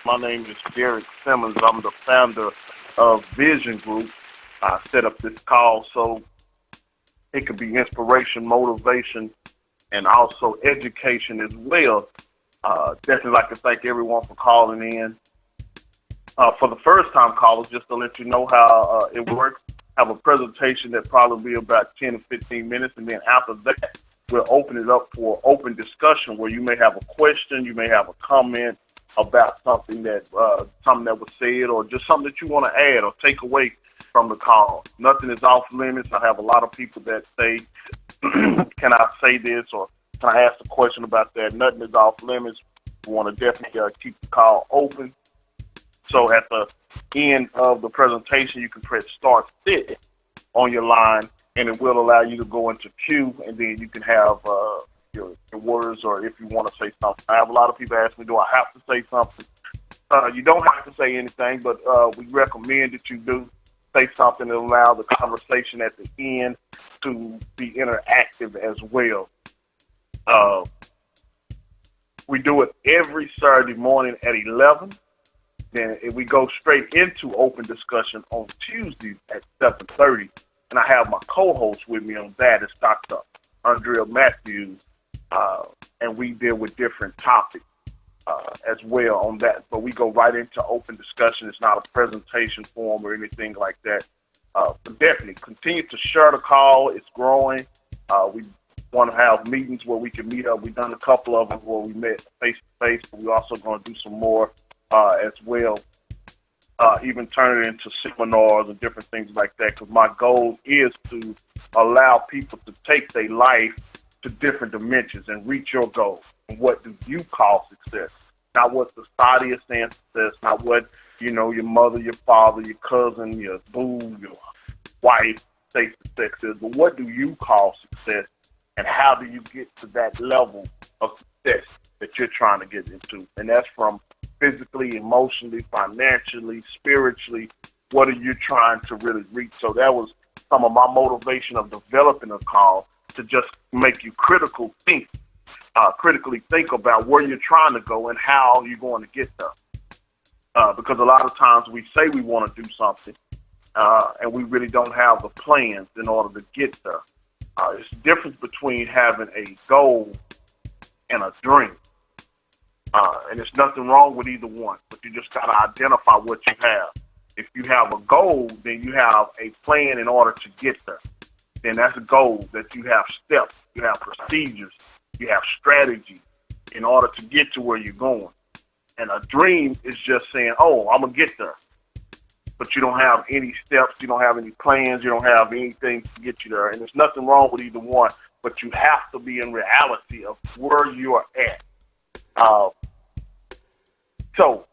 My name is Derrick Simmons. I'm the founder of Vision Group. I set up this call so it could be inspiration, motivation, and also education as well. Definitely like to thank everyone for calling in. For the first time callers, just to let you know how it works, have a presentation that probably be about 10 to 15 minutes, and then after that, we'll open it up for open discussion where you may have a question, you may have a comment about something that was said, or just something that you want to add or take away from the call. Nothing is off limits. I have a lot of people that say, "Can I say this?" or "Can I ask a question about that?" Nothing is off limits. We want to definitely keep the call open. So at the end of the presentation, you can press start sit on your line, and it will allow you to go into queue, and then you can have your words, or if you want to say something. I have a lot of people ask me, do I have to say something? You don't have to say anything, but we recommend that you do say something to allow the conversation at the end to be interactive as well. We do it every Saturday morning at 11. Then we go straight into open discussion on Tuesdays at 7:30. And I have my co-host with me on that. It's Dr. Aundrea Matthews. And we deal with different topics as well on that. But we go right into open discussion. It's not a presentation form or anything like that. But definitely continue to share the call. It's growing. We want to have meetings where we can meet up. We've done a couple of them where we met face-to-face, but we're also going to do some more as well. Even turn it into seminars and different things like that, because my goal is to allow people to take their life to different dimensions and reach your goals. And what do you call success? Not what society is saying success, not what, your mother, your father, your cousin, your boo, your wife say success is, but what do you call success, and how do you get to that level of success that you're trying to get into? And that's from physically, emotionally, financially, spiritually. What are you trying to really reach? So that was some of my motivation of developing a call, to just make you critically think about where you're trying to go and how you're going to get there. Because a lot of times we say we want to do something, and we really don't have the plans in order to get there. It's the difference between having a goal and a dream. And there's nothing wrong with either one, but you just got to identify what you have. If you have a goal, then you have a plan in order to get there. Then that's a goal, that you have steps, you have procedures, you have strategy in order to get to where you're going. And a dream is just saying, oh, I'm going to get there. But you don't have any steps, you don't have any plans, you don't have anything to get you there. And there's nothing wrong with either one, but you have to be in reality of where you are at. So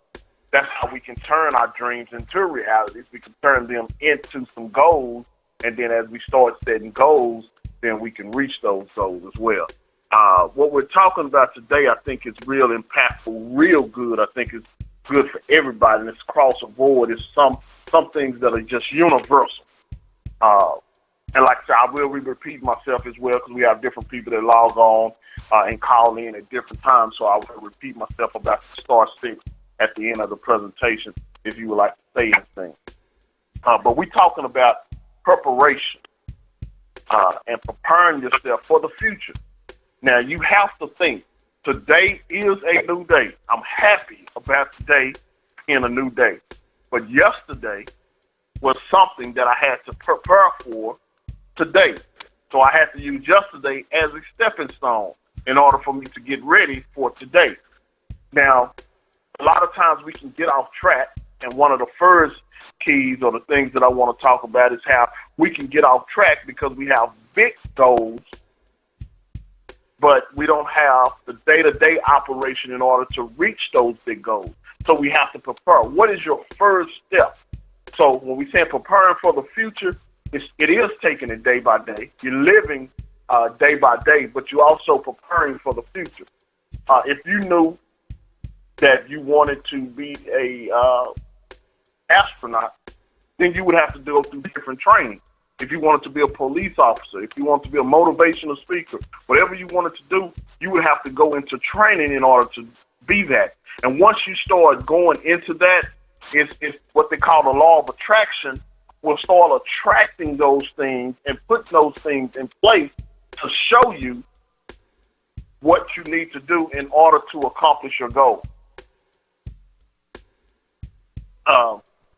that's how we can turn our dreams into realities. We can turn them into some goals, and then as we start setting goals, then we can reach those goals as well. What we're talking about today, I think, is real impactful, real good. I think it's good for everybody, and it's across the board. It's some things that are just universal. And like I said, I will repeat myself as well, because we have different people that log on and call in at different times. So I will repeat myself about the star six at the end of the presentation if you would like to say anything. But we're talking about preparation and preparing yourself for the future. Now, you have to think, today is a new day. I'm happy about today being a new day. But yesterday was something that I had to prepare for today. So I had to use yesterday as a stepping stone in order for me to get ready for today. Now, a lot of times we can get off track, and one of the first keys or the things that I want to talk about is how we can get off track because we have big goals, but we don't have the day-to-day operation in order to reach those big goals. So we have to prepare. What is your first step? So when we say preparing for the future, it is taking it day by day. You're living day by day, but you're also preparing for the future. If you knew that you wanted to be a astronaut, then you would have to go through different training. If you wanted to be a police officer, if you wanted to be a motivational speaker, whatever you wanted to do, you would have to go into training in order to be that. And once you start going into that, it's what they call the law of attraction. Will start attracting those things and put those things in place to show you what you need to do in order to accomplish your goal.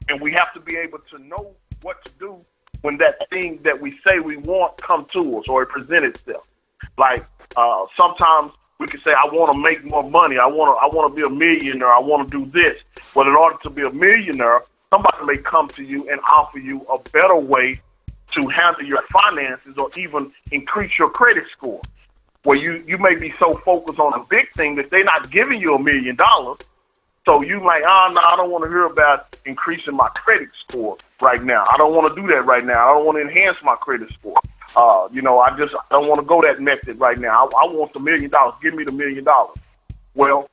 And we have to be able to know what to do when that thing that we say we want come to us or it presents itself. Like sometimes we can say, I want to make more money. I want to be a millionaire. I want to do this. Well, in order to be a millionaire, somebody may come to you and offer you a better way to handle your finances or even increase your credit score. Where you may be so focused on a big thing that they're not giving you $1 million. So you like, no, I don't want to hear about increasing my credit score right now. I don't want to do that right now. I don't want to enhance my credit score. I don't want to go that method right now. I want the $1 million. Give me the $1 million. Well,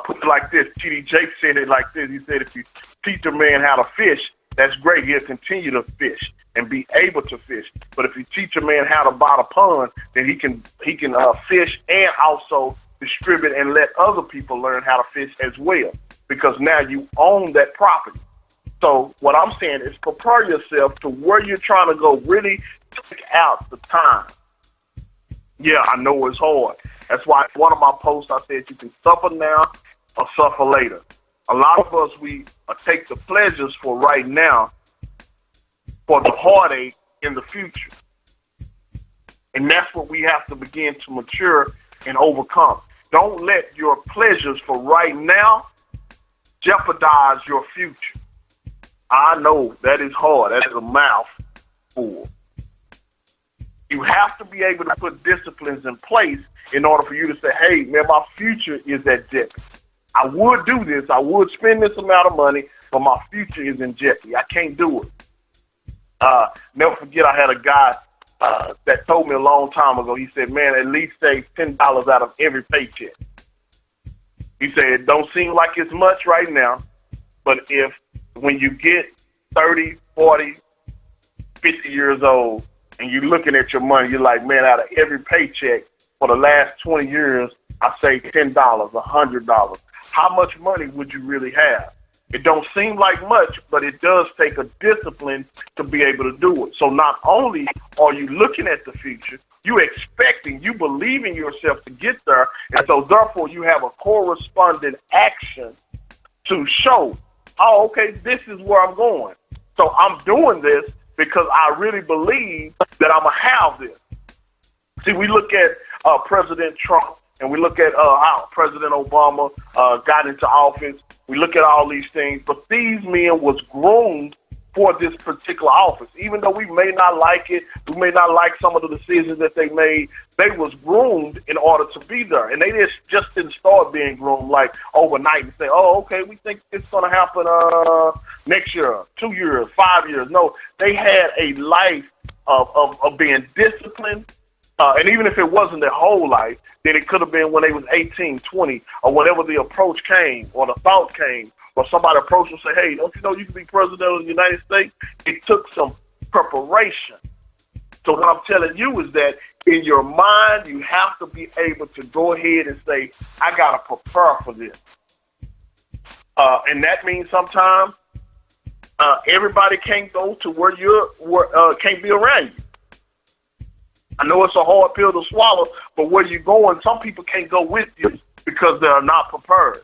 put it like this. T.D. Jakes said it like this. He said, if you teach a man how to fish, that's great. He'll continue to fish and be able to fish. But if you teach a man how to buy the pond, then he can fish and also distribute and let other people learn how to fish as well, because now you own that property. So what I'm saying is prepare yourself to where you're trying to go. Really take out the time. Yeah, I know it's hard. That's why one of my posts I said you can suffer now or suffer later. A lot of us, we take the pleasures for right now for the heartache in the future. And that's what we have to begin to mature and overcome. Don't let your pleasures for right now jeopardize your future. I know that is hard. That is a mouthful. You have to be able to put disciplines in place in order for you to say, hey, man, my future is at jeopardy. I would do this. I would spend this amount of money, but my future is in jeopardy. I can't do it. Never forget, I had a guy that told me a long time ago. He said, man, at least save $10 out of every paycheck. He said, it don't seem like it's much right now, but when you get 30, 40, 50 years old and you're looking at your money, you're like, man, out of every paycheck for the last 20 years, I saved $10, $100. How much money would you really have? It don't seem like much, but it does take a discipline to be able to do it. So not only are you looking at the future, you expecting, you believe in yourself to get there, and so therefore you have a corresponding action to show, oh, okay, this is where I'm going. So I'm doing this because I really believe that I'm going to have this. See, we look at President Trump, and we look at how President Obama got into office. We look at all these things, but these men was groomed for this particular office. Even though we may not like it, we may not like some of the decisions that they made, they was groomed in order to be there. And they just didn't start being groomed like overnight and say, oh, okay, we think it's going to happen next year, 2 years, 5 years. No, they had a life of being disciplined. And even if it wasn't their whole life, then it could have been when they was 18, 20, or whenever the approach came or the thought came, or somebody approached and said, hey, don't you know you can be president of the United States? It took some preparation. So what I'm telling you is that in your mind, you have to be able to go ahead and say, I got to prepare for this. And that means sometimes everybody can't go to where can't be around you. I know it's a hard pill to swallow, but where you're going, some people can't go with you because they're not prepared.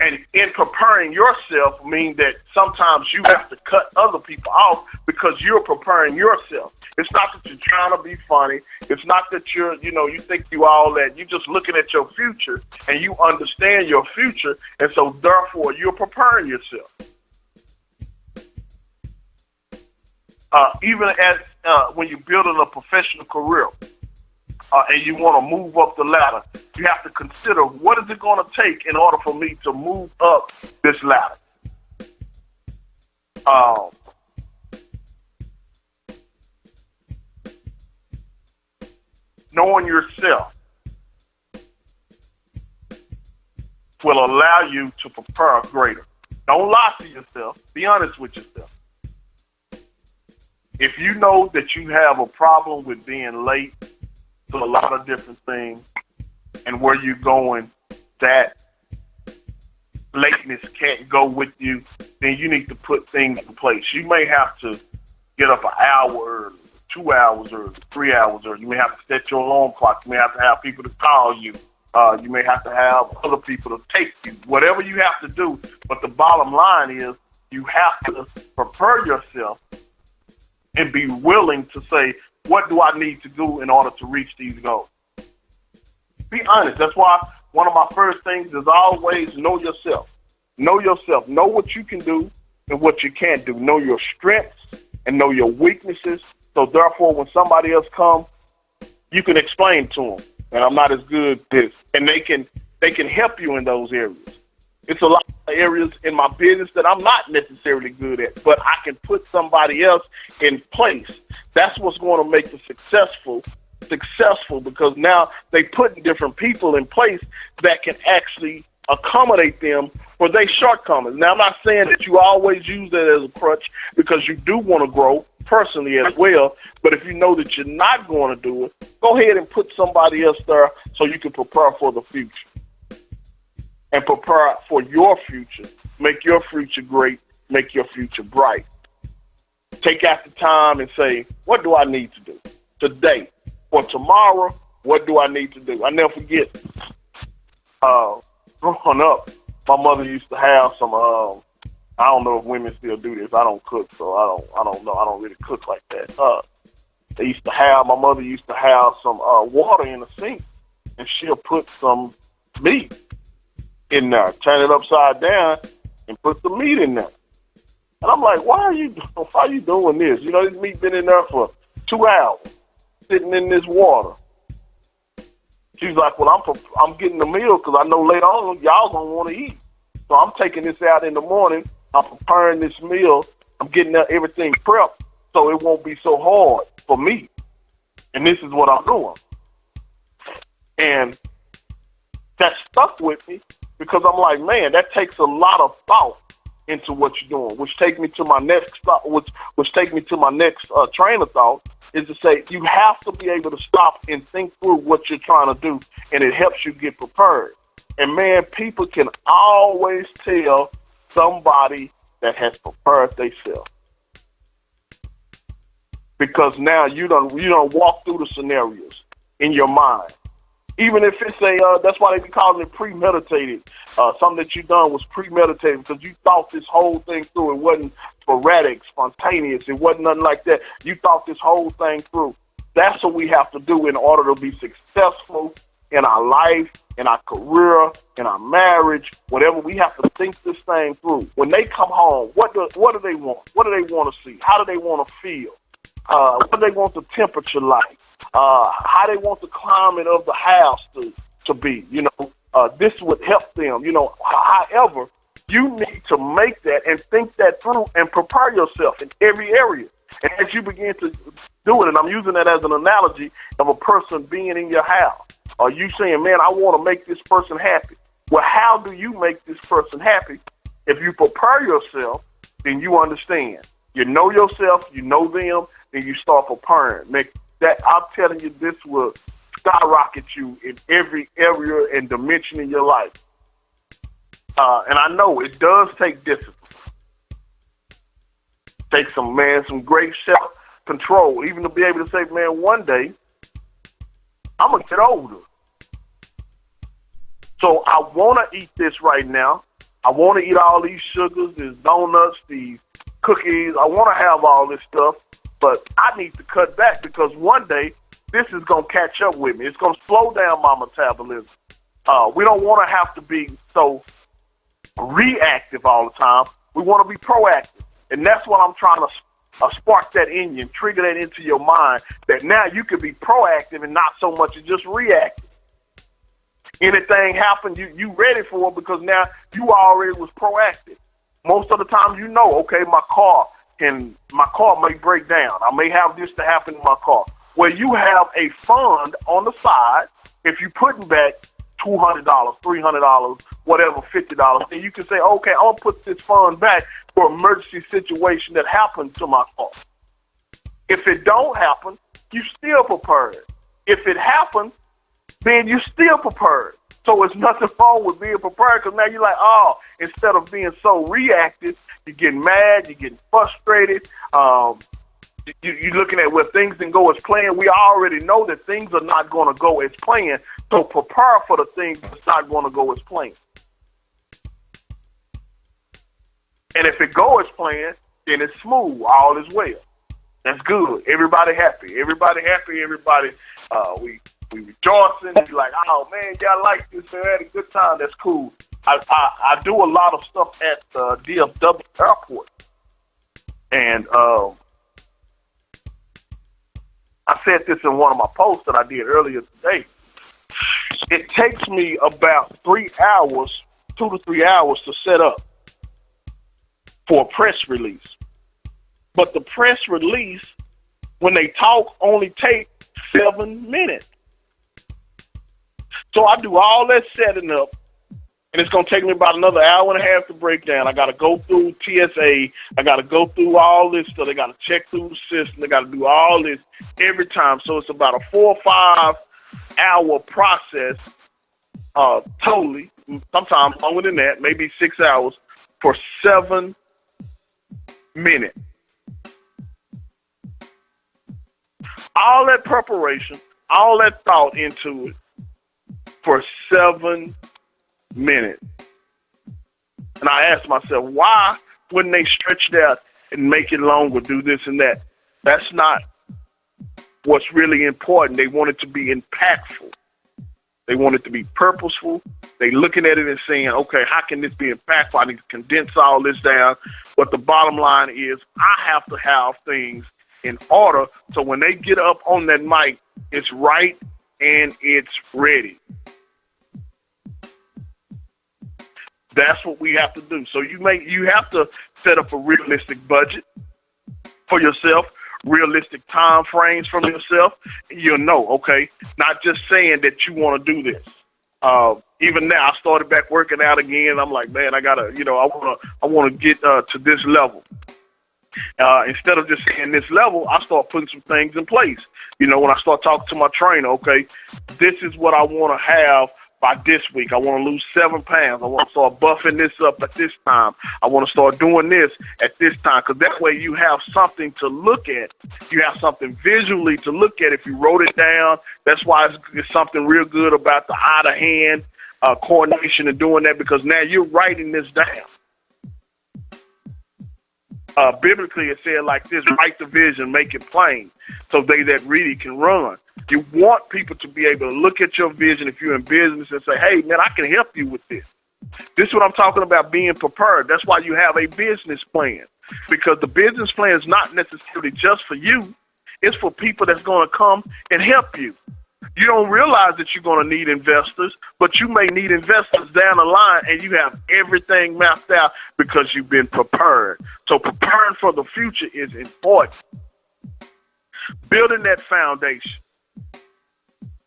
And in preparing yourself means that sometimes you have to cut other people off because you're preparing yourself. It's not that you're trying to be funny. It's not that you think you all that. You're just looking at your future and you understand your future. And so therefore you're preparing yourself. Even as when you're building a professional career and you want to move up the ladder, you have to consider what is it going to take in order for me to move up this ladder. Knowing yourself will allow you to prepare greater. Don't lie to yourself. Be honest with yourself. If you know that you have a problem with being late to a lot of different things, and where you're going, that lateness can't go with you, then you need to put things in place. You may have to get up an hour early, 2 hours early, 3 hours early. You may have to set your alarm clock. You may have to have people to call you. You may have to have other people to take you. Whatever you have to do. But the bottom line is you have to prepare yourself and be willing to say, what do I need to do in order to reach these goals? Be honest. That's why one of my first things is always know yourself. Know yourself. Know what you can do and what you can't do. Know your strengths and know your weaknesses. So therefore, when somebody else comes, you can explain to them, and I'm not as good at this, and they can help you in those areas. It's a lot of areas in my business that I'm not necessarily good at, but I can put somebody else in place. That's what's going to make the successful, because now they put different people in place that can actually accommodate them for their shortcomings. Now, I'm not saying that you always use that as a crutch, because you do want to grow personally as well, but if you know that you're not going to do it, go ahead and put somebody else there so you can prepare for the future and prepare for your future. Make your future great, make your future bright. Take out the time and say, what do I need to do today? For tomorrow, what do I need to do? I never forget, growing up, my mother used to have some, I don't know if women still do this. I don't cook, so I don't know. I don't really cook like that. My mother used to have some water in the sink, and she'll put some meat in there, turn it upside down, and put the meat in there. And I'm like, why are you doing this? You know, this meat been in there for 2 hours, sitting in this water. She's like, well, I'm getting the meal because I know later on y'all gonna want to eat. So I'm taking this out in the morning. I'm preparing this meal. I'm getting everything prepped so it won't be so hard for me. And this is what I'm doing. And that stuck with me because I'm like, man, that takes a lot of thought into what you're doing, which take me to my next thought, which take me to my next train of thought, is to say you have to be able to stop and think through what you're trying to do, and it helps you get prepared. And man, people can always tell somebody that has prepared themselves, because now you don't walk through the scenarios in your mind. Even if it's that's why they be calling it premeditated. Something that you done was premeditated because you thought this whole thing through. It wasn't sporadic, spontaneous. It wasn't nothing like that. You thought this whole thing through. That's what we have to do in order to be successful in our life, in our career, in our marriage, whatever. We have to think this thing through. When they come home, what do they want? What do they want to see? How do they want to feel? What do they want the temperature like? How they want the climate of the house to be, this would help them, however, you need to make that and think that through and prepare yourself in every area. And as you begin to do it, and I'm using that as an analogy of a person being in your house, are you saying, man, I want to make this person happy? Well, how do you make this person happy? If you prepare yourself, then you understand. You know yourself, you know them, then you start preparing. That I'm telling you, this will skyrocket you in every area and dimension in your life. And I know it does take discipline. Take some great self-control, even to be able to say, man, one day I'm going to get older. So I want to eat this right now. I want to eat all these sugars, these donuts, these cookies. I want to have all this stuff. But I need to cut back because one day this is going to catch up with me. It's going to slow down my metabolism. We don't want to have to be so reactive all the time. We want to be proactive. And that's what I'm trying to spark that in you and trigger that into your mind, that now you can be proactive and not so much as just reactive. Anything happen, you ready for it because now you already was proactive. Most of the time okay, my car may break down. I may have this to happen in my car. Well, you have a fund on the side. If you're putting back $200, $300, whatever, $50, then you can say, okay, I'll put this fund back for emergency situation that happened to my car. If it don't happen, you still prepared. If it happens, then you still prepared. So it's nothing wrong with being prepared, because now you're like, oh, instead of being so reactive, you're getting mad, you're getting frustrated. You're looking at where things didn't go as planned. We already know that things are not going to go as planned, so prepare for the things that's not going to go as planned. And if it goes as planned, then it's smooth. All is well. That's good. Everybody happy. Everybody happy. Everybody, we rejoicing. You're like, oh man, y'all like this. Man, had a good time. That's cool. I do a lot of stuff at DFW Airport, and I said this in one of my posts that I did earlier today. It takes me about 3 hours, 2 to 3 hours to set up for a press release. But the press release, when they talk, only take 7 minutes. So I do all that setting up, and it's going to take me about another hour and a half to break down. I got to go through TSA. I got to go through all this stuff. They got to check through the system. They got to do all this every time. So it's about a 4 or 5 hour process totally. Sometimes longer than that, maybe 6 hours for 7 minutes. All that preparation, all that thought into it for 7 minutes. And I asked myself, why wouldn't they stretch it out and make it longer, do this and that? That's not what's really important. They want it to be impactful. They want it to be purposeful. They looking at it and saying, okay, how can this be impactful? I need to condense all this down. But the bottom line is I have to have things in order so when they get up on that mic, it's right and it's ready. That's what we have to do. So you have to set up a realistic budget for yourself, realistic time frames from yourself. You'll know, okay, not just saying that you want to do this. Even now, I started back working out again. I'm like, man, I gotta, I want to get to this level. Instead of just saying this level, I start putting some things in place. When I start talking to my trainer, okay, this is what I want to have by this week. I want to lose 7 pounds. I want to start buffing this up at this time. I want to start doing this at this time, because that way you have something to look at. You have something visually to look at if you wrote it down. That's why it's something real good about the eye-to-hand coordination and doing that, because now you're writing this down. Biblically, it said like this: write the vision, make it plain, so they that read it can run. You want people to be able to look at your vision if you're in business and say, hey, man, I can help you with this. This is what I'm talking about, being prepared. That's why you have a business plan, because the business plan is not necessarily just for you. It's for people that's going to come and help you. You don't realize that you're going to need investors, but you may need investors down the line, and you have everything mapped out because you've been prepared. So preparing for the future is important. Building that foundation.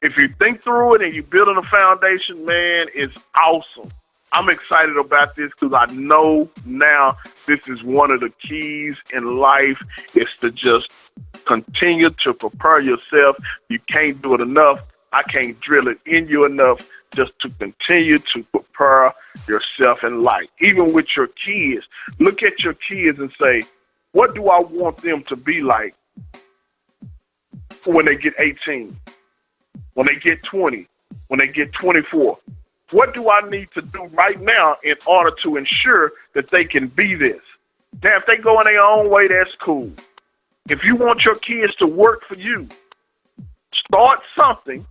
If you think through it and you're building a foundation, man, it's awesome. I'm excited about this because I know now this is one of the keys in life, is to just continue to prepare yourself. You can't do it enough. I can't drill it in you enough just to continue to prepare yourself in life. Even with your kids, look at your kids and say, what do I want them to be like when they get 18, when they get 20, when they get 24? What do I need to do right now in order to ensure that they can be this? Now, if they go in their own way, that's cool. If you want your kids to work for you, start something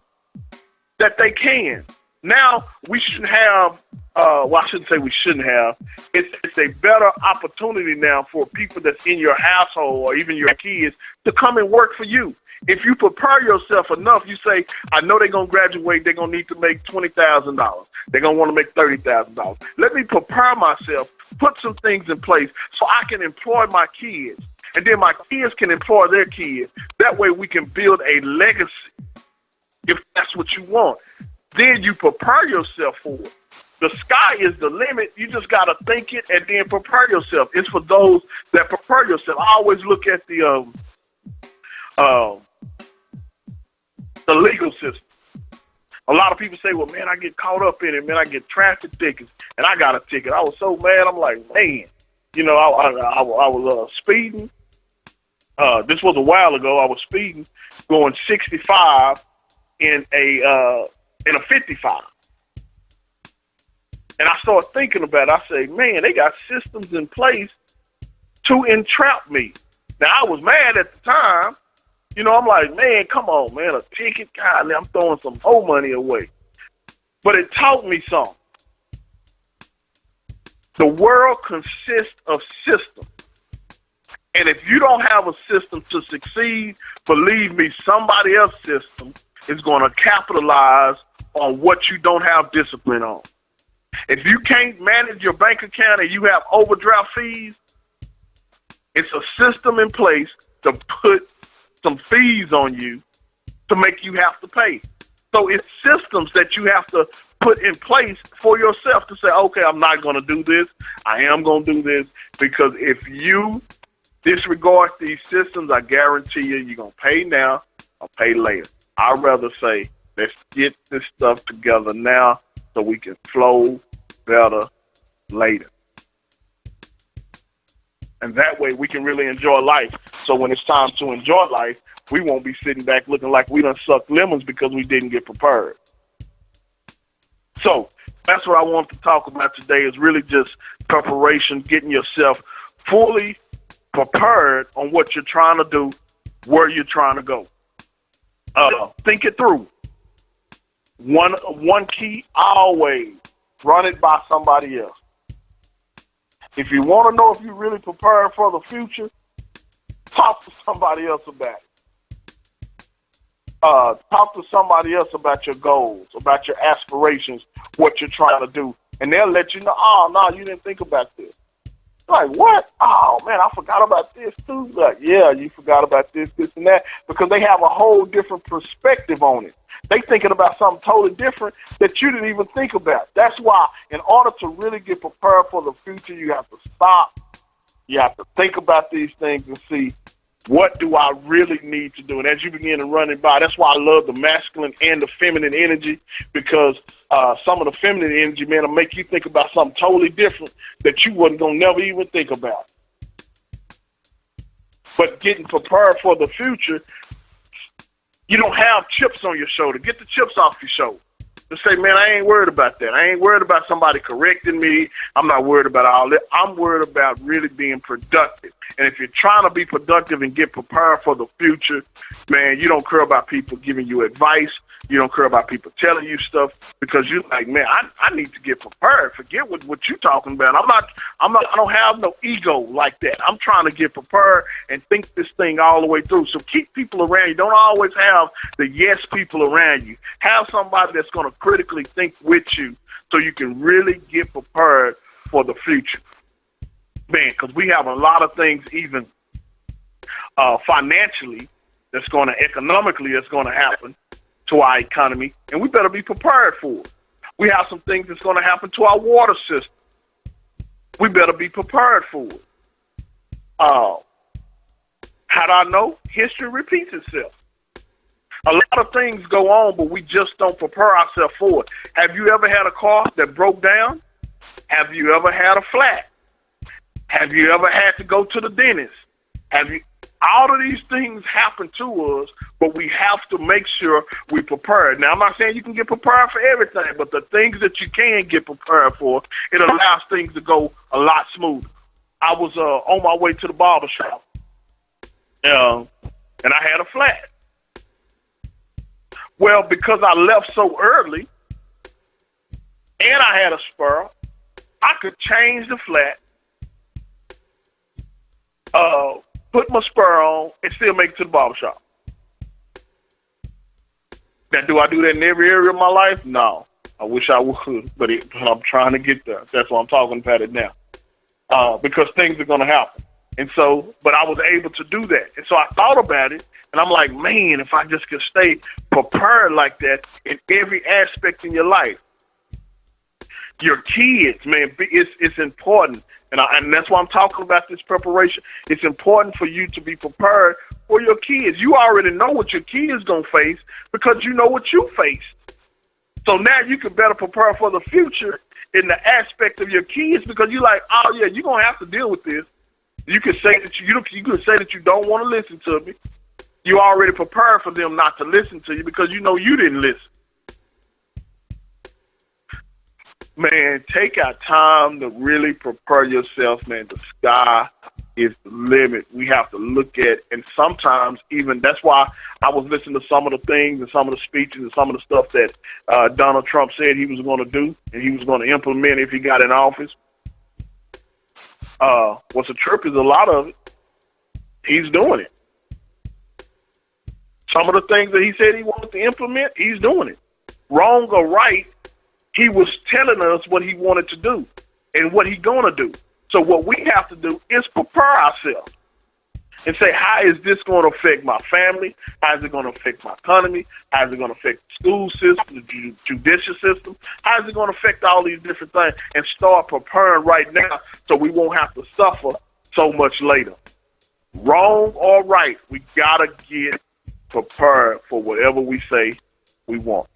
that they can. Now, we shouldn't have, I shouldn't say we shouldn't have. It's a better opportunity now for people that's in your household or even your kids to come and work for you. If you prepare yourself enough, you say, I know they're going to graduate, they're going to need to make $20,000. They're going to want to make $30,000. Let me prepare myself, put some things in place so I can employ my kids. And then my kids can employ their kids. That way we can build a legacy, if that's what you want. Then you prepare yourself for it. The sky is the limit. You just got to think it and then prepare yourself. It's for those that prepare yourself. I always look at the legal system. A lot of people say, well, man, I get caught up in it. Man, I get traffic tickets, and I got a ticket. I was so mad. I'm like, man, I was speeding. This was a while ago. I was speeding, going 65 in a 55. And I started thinking about it. I say, man, they got systems in place to entrap me. Now, I was mad at the time. I'm like, man, come on, man, a ticket? God, I'm throwing some whole money away. But it taught me something. The world consists of systems. And if you don't have a system to succeed, believe me, somebody else's system is going to capitalize on what you don't have discipline on. If you can't manage your bank account and you have overdraft fees, it's a system in place to put some fees on you to make you have to pay. So it's systems that you have to put in place for yourself to say, okay, I'm not going to do this. I am going to do this, because if you disregard these systems, I guarantee you're going to pay now or pay later. I'd rather say, let's get this stuff together now so we can flow better later. And that way we can really enjoy life. So when it's time to enjoy life, we won't be sitting back looking like we done sucked lemons because we didn't get prepared. So that's what I want to talk about today, is really just preparation, getting yourself fully prepared on what you're trying to do, where you're trying to go. Think it through. One key, always run it by somebody else. If you want to know if you're really prepared for the future, talk to somebody else about it. Talk to somebody else about your goals, about your aspirations, what you're trying to do. And they'll let you know, oh, no, you didn't think about this. Like, what? Oh, man, I forgot about this, too. Like, yeah, you forgot about this, and that, because they have a whole different perspective on it. They thinking about something totally different that you didn't even think about. That's why, in order to really get prepared for the future, you have to stop. You have to think about these things and see, what do I really need to do? And as you begin to run it by, that's why I love the masculine and the feminine energy, because some of the feminine energy, man, will make you think about something totally different that you wasn't going to never even think about. But getting prepared for the future, you don't have chips on your shoulder. Get the chips off your shoulder. Just say, man, I ain't worried about that. I ain't worried about somebody correcting me. I'm not worried about all that. I'm worried about really being productive. And if you're trying to be productive and get prepared for the future, man, you don't care about people giving you advice. You don't care about people telling you stuff, because you're like, man, I need to get prepared. Forget what you're talking about. I don't have no ego like that. I'm trying to get prepared and think this thing all the way through. So keep people around you. Don't always have the yes people around you. Have somebody that's going to critically think with you so you can really get prepared for the future. Man, because we have a lot of things, even financially, economically, that's going to happen to our economy, and we better be prepared for it. We have some things that's going to happen to our water system. We better be prepared for it. How do I know? History repeats itself. A lot of things go on, but we just don't prepare ourselves for it. Have you ever had a car that broke down? Have you ever had a flat? Have you ever had to go to the dentist? All of these things happen to us, but we have to make sure we prepare. Now, I'm not saying you can get prepared for everything, but the things that you can get prepared for, it allows things to go a lot smoother. I was on my way to the barber shop, and I had a flat. Well, because I left so early, and I had a spur, I could change the flat, put my spur on, and still make it to the barbershop. Now, do I do that in every area of my life? No. I wish I would, but I'm trying to get there. That's why I'm talking about it now. Because things are going to happen. And so, but I was able to do that. And so I thought about it, and I'm like, man, if I just could stay prepared like that in every aspect in your life. Your kids, man, it's important. And that's why I'm talking about this preparation. It's important for you to be prepared for your kids. You already know what your kids going to face because you know what you faced. So now you can better prepare for the future in the aspect of your kids because you're like, oh yeah, you're gonna have to deal with this. You can say that you can say that you don't want to listen to me. You already prepared for them not to listen to you because you know you didn't listen. Man, take out time to really prepare yourself, man. The sky is the limit. We have to look at, and sometimes even that's why I was listening to some of the things and some of the speeches and some of the stuff that Donald Trump said he was going to do and he was going to implement if he got in office. What's a trip is a lot of it. He's doing it. Some of the things that he said he wanted to implement, he's doing it. Wrong or right, he was telling us what he wanted to do and what he's going to do. So what we have to do is prepare ourselves and say, how is this going to affect my family? How is it going to affect my economy? How is it going to affect the school system, the judicial system? How is it going to affect all these different things? And start preparing right now so we won't have to suffer so much later. Wrong or right, we got to get prepared for whatever we say we want.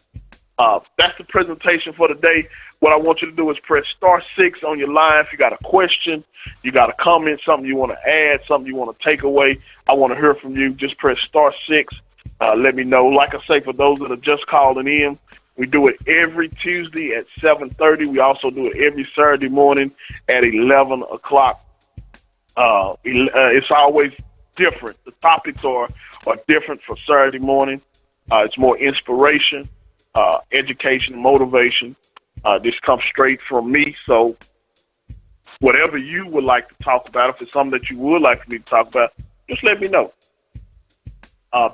That's the presentation for today. What I want you to do is press *6 on your line. If you got a question, you got a comment, something you want to add, something you want to take away, I want to hear from you. Just press *6. Let me know. Like I say, for those that are just calling in, we do it every Tuesday at 7:30. We also do it every Saturday morning at 11 o'clock. It's always different. The topics are different for Saturday morning. It's more inspiration, education, motivation. This comes straight from me. So whatever you would like to talk about, if it's something that you would like for me to talk about, just let me know.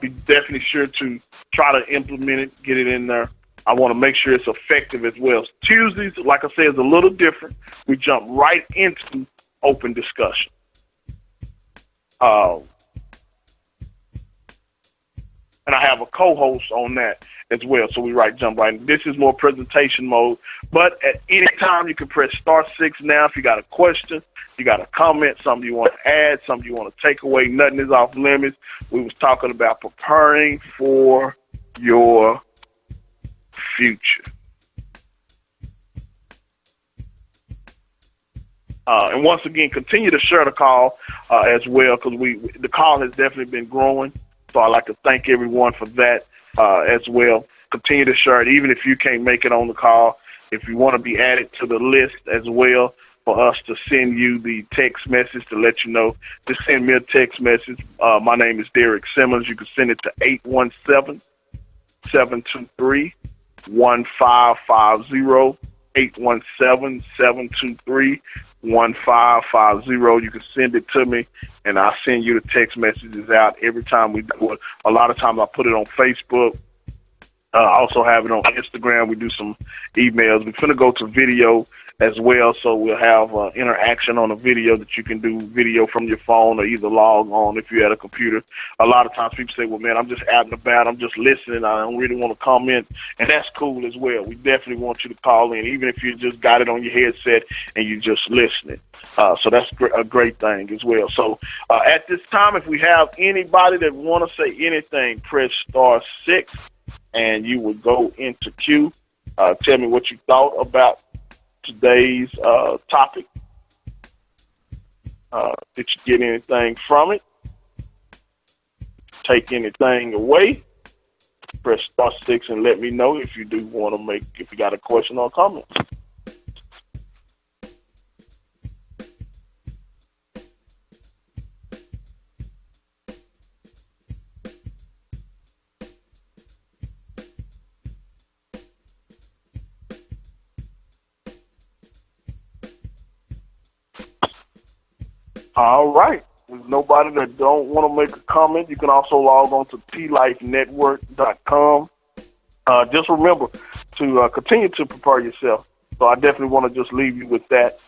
Be definitely sure to try to implement it, get it in there. I want to make sure it's effective as well. Tuesdays, like I said, is a little different. We jump right into open discussion. And I have a co-host on that as well. So we jump right in. This is more presentation mode. But at any time, you can press *6 now if you got a question, you got a comment, something you want to add, something you want to take away. Nothing is off limits. We was talking about preparing for your future. And once again, continue to share the call as well because the call has definitely been growing. So I'd like to thank everyone for that as well. Continue to share it, even if you can't make it on the call. If you want to be added to the list as well for us to send you the text message to let you know, just send me a text message. My name is Derrick Simmons. You can send it to 817-723-1550, 817-723-1550. You can send it to me, and I'll send you the text messages out every time we do it. A lot of times I put it on Facebook. I also have it on Instagram. We do some emails. We're going to go to video as well, so we'll have interaction on a video that you can do video from your phone or either log on if you're at a computer. A lot of times people say, well, man, I'm just out and about. I'm just listening. I don't really want to comment, and that's cool as well. We definitely want you to call in, even if you just got it on your headset and you're just listening. So that's a great thing as well. So at this time, if we have anybody that want to say anything, press *6, and you will go into queue. Tell me what you thought about today's topic. Did you get anything from it? Take anything away? Press *6 and let me know if you do want to if you got a question or comment. All right. There's nobody that don't want to make a comment. You can also log on to plifenetwork.com. Just remember to continue to prepare yourself. So I definitely want to just leave you with that.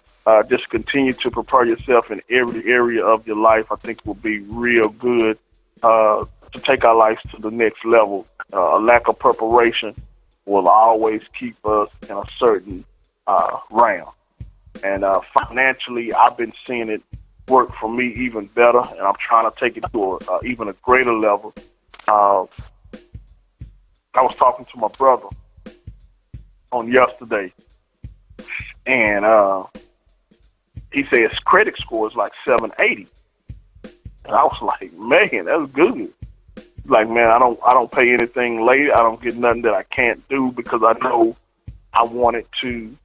Just continue to prepare yourself in every area of your life. I think will be real good to take our lives to the next level. A lack of preparation will always keep us in a certain realm. And financially, I've been seeing it work for me even better, and I'm trying to take it to even a greater level. I was talking to my brother, on yesterday, and he said his credit score is like 780. And I was like, man, that's good. Like, man, I don't pay anything late. I don't get nothing that I can't do because I know I wanted to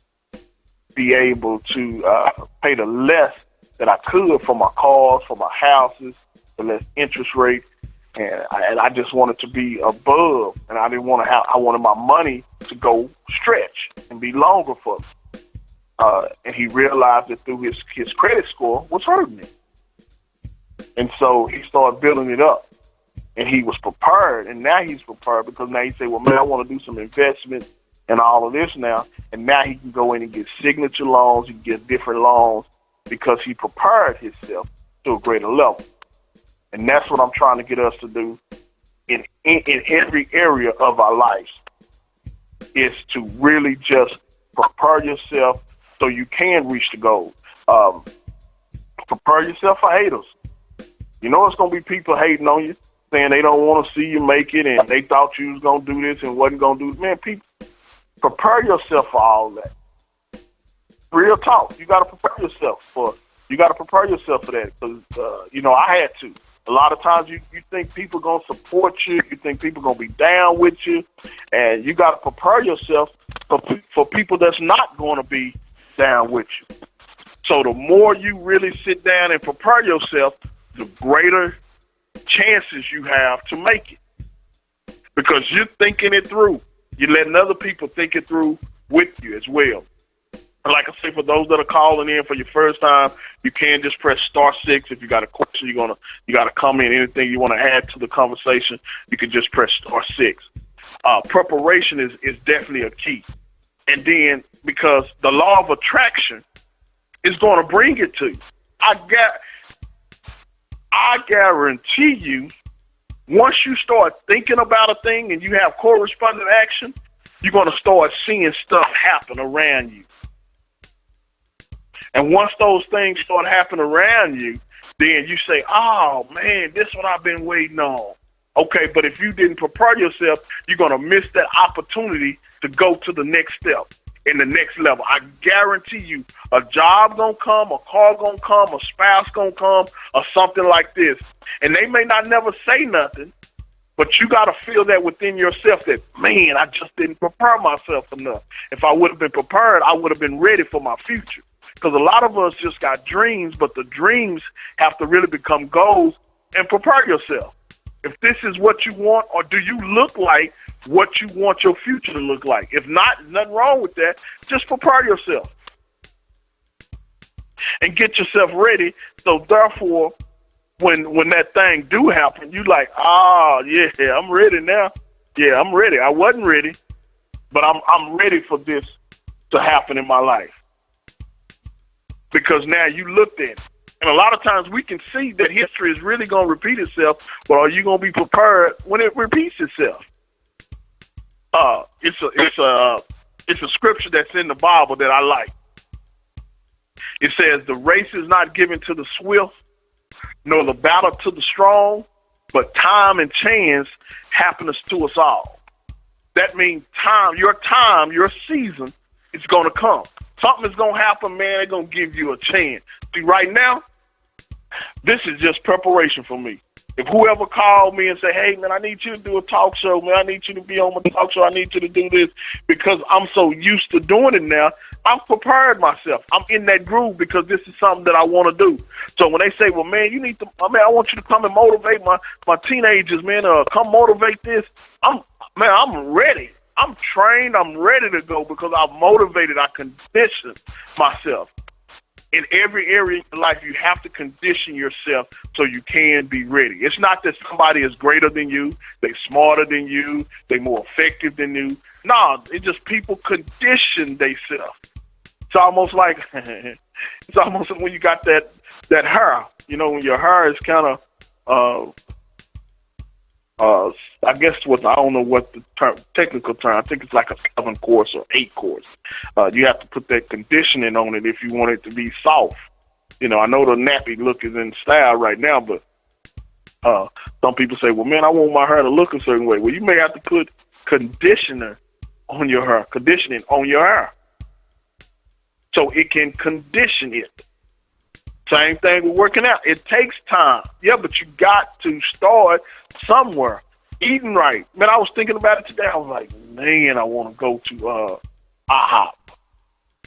be able to pay the less that I could for my cars, for my houses, the less interest rate, and I just wanted to be above, and I didn't want to have. I wanted my money to go stretch and be longer for me. And he realized that through his credit score was hurting him, and so he started building it up. And he was prepared, and now he's prepared because now he said, well, man, I want to do some investment and all of this now. And now he can go in and get signature loans. He can get different loans because he prepared himself to a greater level. And that's what I'm trying to get us to do in every area of our lives, is to really just prepare yourself so you can reach the goal. Prepare yourself for haters. You know it's going to be people hating on you, saying they don't want to see you make it and they thought you was going to do this and wasn't going to do this. Man, people, prepare yourself for all that. Real talk. You got to prepare yourself for that because, I had to. A lot of times you think people going to support you. You think people going to be down with you. And you got to prepare yourself for people that's not going to be down with you. So the more you really sit down and prepare yourself, the greater chances you have to make it, because you're thinking it through. You're letting other people think it through with you as well. And like I say, for those that are calling in for your first time, you can just press *6. If you got a question, you got to comment, anything you want to add to the conversation, you can just press *6. Preparation is definitely a key. And then, because the law of attraction is going to bring it to you. I guarantee you, once you start thinking about a thing and you have corresponding action, you're going to start seeing stuff happen around you. And once those things start happening around you, then you say, oh, man, this is what I've been waiting on. Okay, but if you didn't prepare yourself, you're going to miss that opportunity to go to the next step in the next level. I guarantee you a job going to come, a car going to come, a spouse going to come, or something like this. And they may not never say nothing, but you got to feel that within yourself that, man, I just didn't prepare myself enough. If I would have been prepared, I would have been ready for my future. Because a lot of us just got dreams, but the dreams have to really become goals, and prepare yourself. If this is what you want, or do you look like what you want your future to look like? If not, nothing wrong with that. Just prepare yourself and get yourself ready. So therefore, when that thing do happen, you like, yeah, I'm ready now. Yeah, I'm ready. I wasn't ready, but I'm ready for this to happen in my life. Because now you looked at it. And a lot of times we can see that history is really going to repeat itself, but are you going to be prepared when it repeats itself? It's a scripture that's in the Bible that I like. It says, the race is not given to the swift, nor the battle to the strong, but time and chance happens to us all. That means your season is going to come. Something is going to happen, man. They're going to give you a chance. See, right now, this is just preparation for me. If whoever called me and say, hey, man, I need you to do a talk show, man, I need you to be on my talk show, I need you to do this, because I'm so used to doing it now, I've prepared myself. I'm in that groove because this is something that I want to do. So when they say, well, man, I want you to come and motivate my teenagers, man, come motivate this, I'm ready. I'm trained. I'm ready to go because I'm motivated. I condition myself. In every area of your life, you have to condition yourself so you can be ready. It's not that somebody is greater than you, they're smarter than you, they're more effective than you. No, it's just people condition themselves. It's almost like when you got that hair. You know, when your hair is kind of I guess I don't know what the technical term. I think it's like a 7 course or 8 course. You have to put that conditioning on it if you want it to be soft. You know, I know the nappy look is in style right now, but some people say, well, man, I want my hair to look a certain way. Well, you may have to put conditioner on your hair, conditioning on your hair. So it can condition it. Same thing with working out. It takes time. Yeah, but you got to start somewhere. Eating right. Man, I was thinking about it today. I was like, man, I want to go to IHOP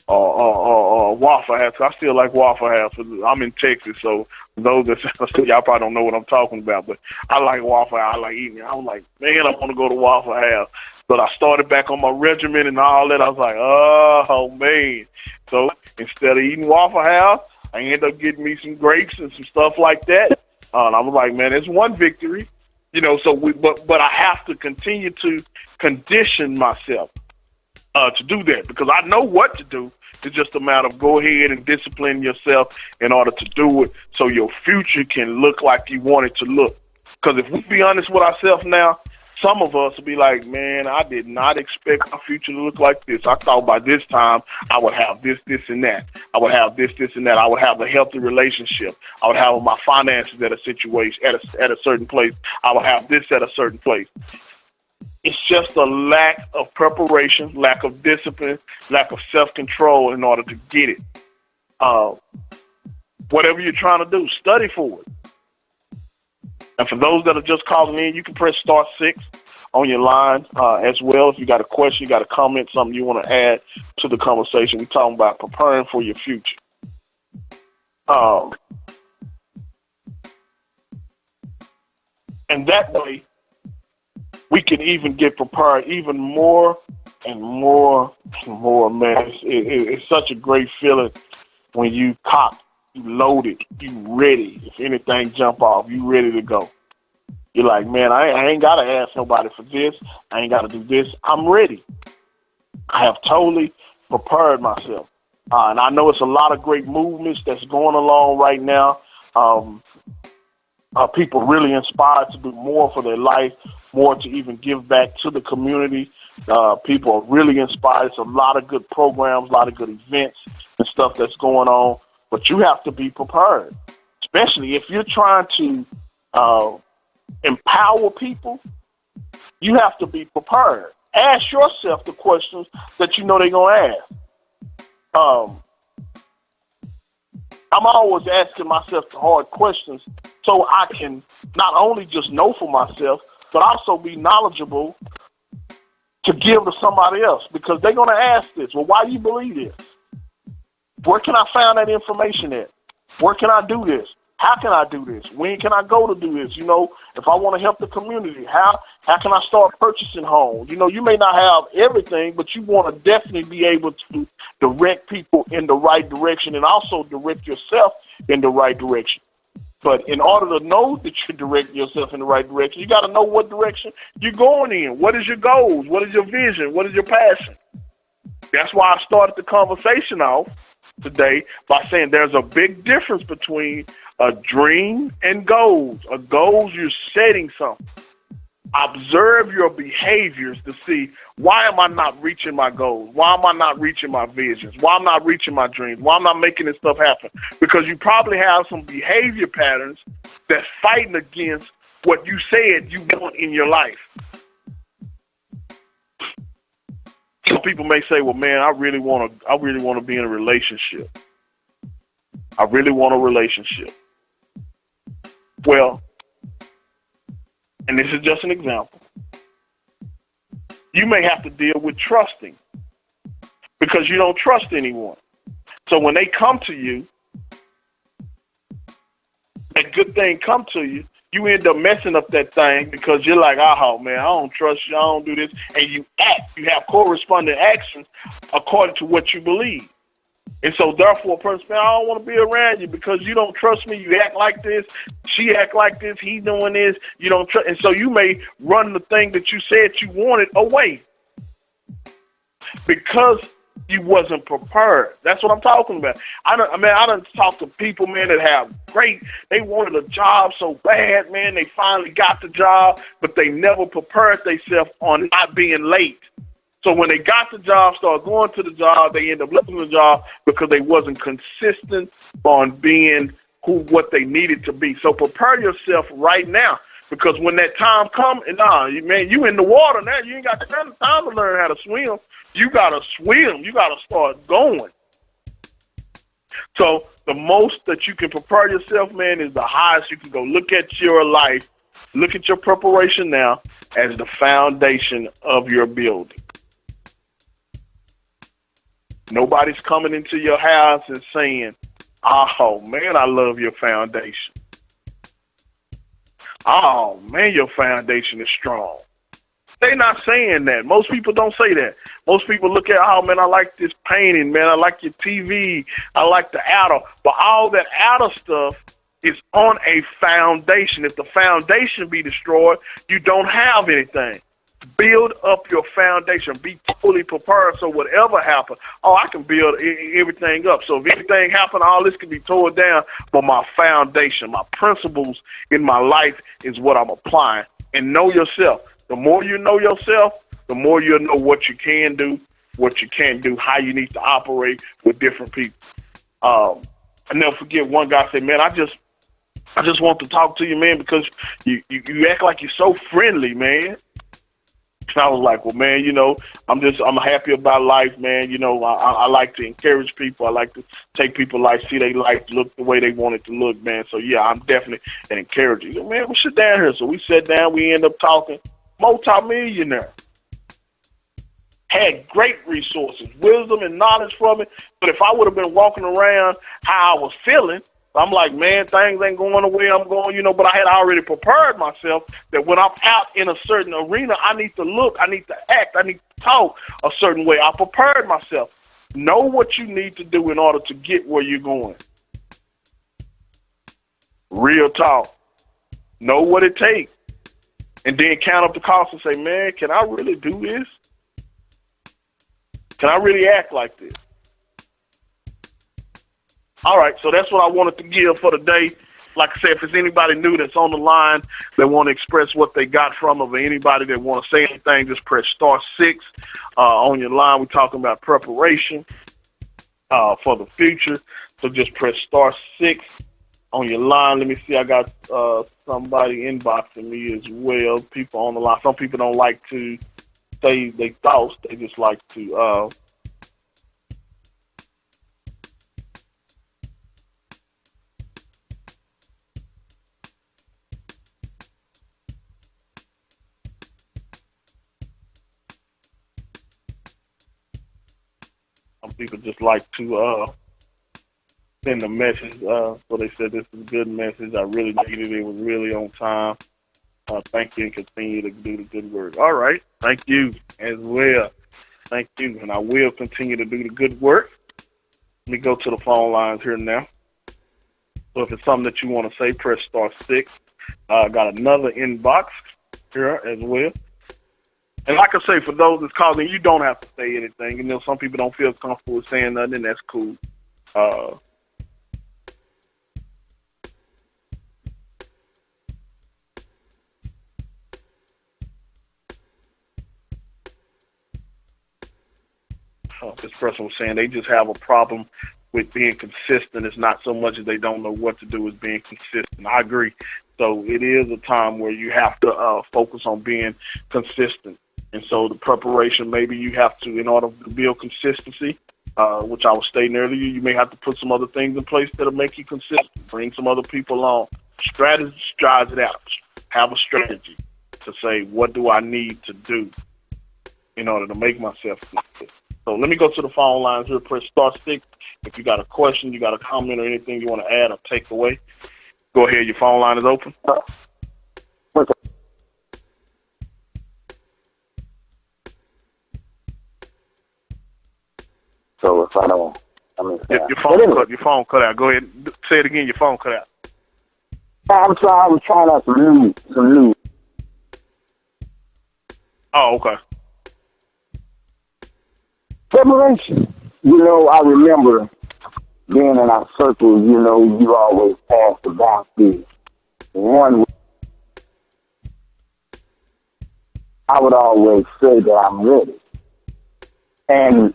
or Waffle House. I still like Waffle House. I'm in Texas, so those that y'all probably don't know what I'm talking about, but I like Waffle House. I like eating it. I was like, man, I want to go to Waffle House. But I started back on my regimen and all that. I was like, oh, man. So instead of eating Waffle House, I ended up getting me some grapes and some stuff like that. And I was like, man, it's one victory. You know, so but I have to continue to condition myself to do that because I know what to do. It's just a matter of go ahead and discipline yourself in order to do it so your future can look like you want it to look. Because if we be honest with ourselves now, some of us will be like, man, I did not expect my future to look like this. I thought by this time I would have this, this, and that. I would have this, this, and that. I would have a healthy relationship. I would have my finances at a situation, at a certain place. I would have this at a certain place. It's just a lack of preparation, lack of discipline, lack of self-control in order to get it. Whatever you're trying to do, study for it. And for those that are just calling in, you can press *6 on your line as well. If you got a question, you got a comment, something you want to add to the conversation. We're talking about preparing for your future. And that way, we can even get prepared even more and more and more, man. It's such a great feeling when you cock. You loaded, you ready. If anything jump off, you ready to go. You're like, man, I ain't got to ask nobody for this. I ain't got to do this. I'm ready. I have totally prepared myself. And I know it's a lot of great movements that's going along right now. People really inspired to do more for their life, more to even give back to the community. People are really inspired. It's a lot of good programs, a lot of good events and stuff that's going on. But you have to be prepared, especially if you're trying to empower people. You have to be prepared. Ask yourself the questions that you know they're going to ask. I'm always asking myself the hard questions so I can not only just know for myself, but also be knowledgeable to give to somebody else because they're going to ask this. Well, why do you believe this? Where can I find that information at? Where can I do this? How can I do this? When can I go to do this? You know, if I want to help the community, how can I start purchasing homes? You know, you may not have everything, but you want to definitely be able to direct people in the right direction and also direct yourself in the right direction. But in order to know that you're directing yourself in the right direction, you got to know what direction you're going in. What is your goals? What is your vision? What is your passion? That's why I started the conversation off today by saying there's a big difference between a dream and goals. A goals, you're setting something. Observe your behaviors to see why am I not reaching my goals? Why am I not reaching my visions? Why am I not reaching my dreams? Why am I not making this stuff happen? Because you probably have some behavior patterns that's fighting against what you said you want in your life. Some people may say, well, man, I really want to be in a relationship. I really want a relationship. Well, and this is just an example, you may have to deal with trusting because you don't trust anyone. So when they come to you, that good thing come to you, you end up messing up that thing because you're like, oh, man, I don't trust you, I don't do this. And you act. You have corresponding actions according to what you believe. And so, therefore, a person, man, I don't want to be around you because you don't trust me. You act like this. She act like this. He doing this. You don't trust. And so you may run the thing that you said you wanted away because you wasn't prepared. That's what I'm talking about. I done talked to people, man, that have they wanted a job so bad, man. They finally got the job, but they never prepared themselves on not being late. So when they got the job, started going to the job, they end up losing the job because they wasn't consistent on being what they needed to be. So prepare yourself right now Because when that time comes, man, you in the water now. You ain't got time to learn how to swim. You got to swim. You got to start going. So the most that you can prepare yourself, man, is the highest you can go. Look at your life. Look at your preparation now as the foundation of your building. Nobody's coming into your house and saying, oh, man, I love your foundation. Oh, man, your foundation is strong. They're not saying that. Most people don't say that. Most people look at, oh, man, I like this painting, man. I like your TV. I like the outer. But all that outer stuff is on a foundation. If the foundation be destroyed, you don't have anything. Build up your foundation. Be fully prepared so whatever happens, I can build everything up. So if anything happens, all this can be torn down, but my foundation, my principles in my life is what I'm applying. And know yourself. The more you know yourself, the more you'll know what you can do, what you can't do, how you need to operate with different people. I never forget one guy said, man, I just want to talk to you, man, because you act like you're so friendly, man. And I was like, well, man, I'm happy about life, man. I like to encourage people. I like to take people life, see their life look the way they want it to look, man. So, yeah, I'm definitely an encourager. Man, we sit down here. So we sat down. We end up talking. Multi-millionaire. Had great resources, wisdom and knowledge from it. But if I would have been walking around how I was feeling, I'm like, man, things ain't going the way I'm going, but I had already prepared myself that when I'm out in a certain arena, I need to look, I need to act, I need to talk a certain way. I prepared myself. Know what you need to do in order to get where you're going. Real talk. Know what it takes. And then count up the cost and say, man, can I really do this? Can I really act like this? All right, so that's what I wanted to give for today. Like I said, if there's anybody new that's on the line that want to express what they got from it, or anybody that want to say anything, just press *6 on your line. We're talking about preparation for the future, so just press *6 on your line. Let me see, I got somebody inboxing me as well, people on the line. Some people don't like to say their thoughts. They just like to... Some people just like to send a message. So they said this is a good message. I really needed it. It was really on time. Thank you and continue to do the good work. All right. Thank you as well. Thank you. And I will continue to do the good work. Let me go to the phone lines here now. So if it's something that you want to say, press *6. I got another inbox here as well. And like I say, for those that's calling, you don't have to say anything. Some people don't feel comfortable with saying nothing, and that's cool. This person was saying they just have a problem with being consistent. It's not so much as they don't know what to do as being consistent. I agree. So it is a time where you have to focus on being consistent. And so the preparation, maybe you have to, in order to build consistency, which I was stating earlier, you may have to put some other things in place that'll make you consistent. Bring some other people along. Strategy drives it out. Have a strategy to say, what do I need to do in order to make myself consistent? So let me go to the phone lines here. Press *6. If you got a question, you got a comment or anything you want to add or take away, go ahead. Your phone line is open. So if I don't, your phone cut out. Go ahead. Say it again. Your phone cut out. I'm trying out some new. Oh, okay. Preparation. I remember being in our circle, you always asked about the one. I would always say that I'm ready. And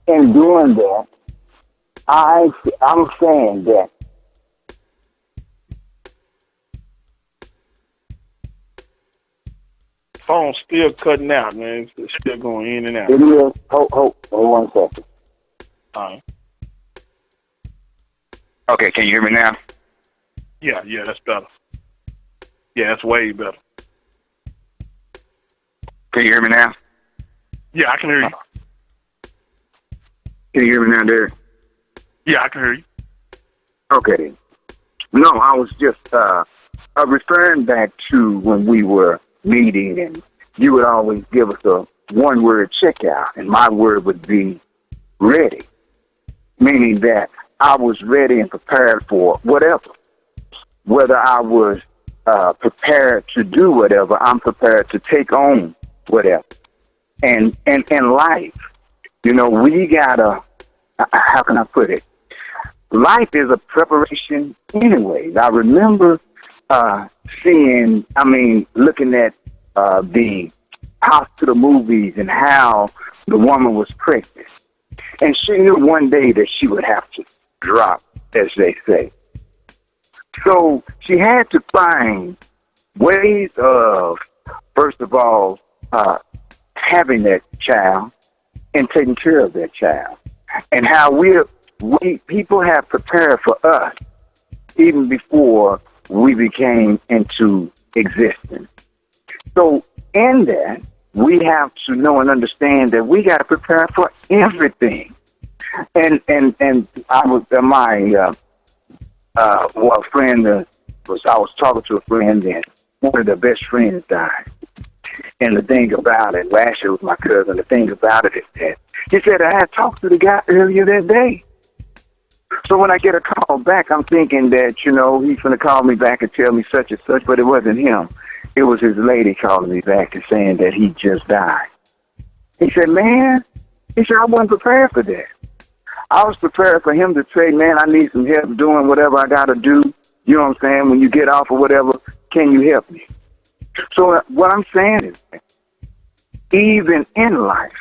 in doing that, I'm saying that phone's still cutting out, man. It's still going in and out. It is. Hold 1 second. All right. Okay, can you hear me now? Yeah, that's better. Yeah, that's way better. Can you hear me now? Yeah, I can hear you. Can you hear me now, Derrick? Yeah, I can hear you. Okay. No, I was just referring back to when we were meeting, and you would always give us a one-word checkout, and my word would be ready, meaning that I was ready and prepared for whatever. Whether I was prepared to do whatever, I'm prepared to take on whatever. And in life, you know, we gotta, how can I put it? Life is a preparation anyways. I remember looking at the hospital movies and how the woman was pregnant. And she knew one day that she would have to drop, as they say. So she had to find ways of, first of all, having that child and taking care of that child. And how we people have prepared for us even before we became into existence. So in that, we have to know and understand that we got to prepare for everything. And I was I was talking to a friend, and one of their best friends died. And the thing about it, last year was my cousin. The thing about it is that he said I had talked to the guy earlier that day. So when I get a call back, I'm thinking that, you know, he's going to call me back and tell me such and such, but it wasn't him. It was his lady calling me back and saying that he just died. He said, man, I wasn't prepared for that. I was prepared for him to say, man, I need some help doing whatever I got to do. You know what I'm saying? When you get off or whatever, can you help me? So what I'm saying is, even in life,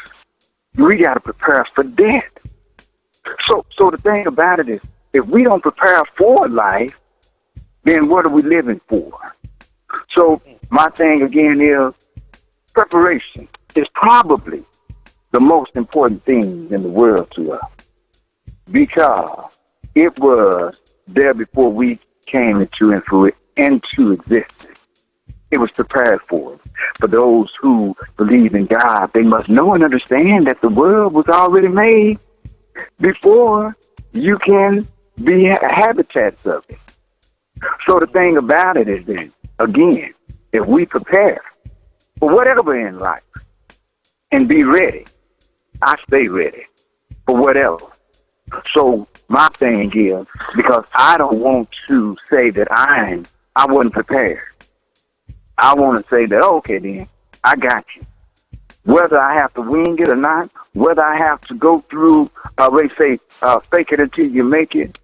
we got to prepare for death. So the thing about it is, if we don't prepare for life, then what are we living for? So my thing again is, preparation is probably the most important thing in the world to us, because it was there before we came into existence. It was prepared for us. For those who believe in God, they must know and understand that the world was already made before you can be habitats of it. So the thing about it is then, again, if we prepare for whatever in life and be ready, I stay ready for whatever. So my thing is, because I don't want to say that I wasn't prepared. I want to say that, okay, then, I got you. Whether I have to wing it or not, whether I have to go through, they say, fake it until you make it,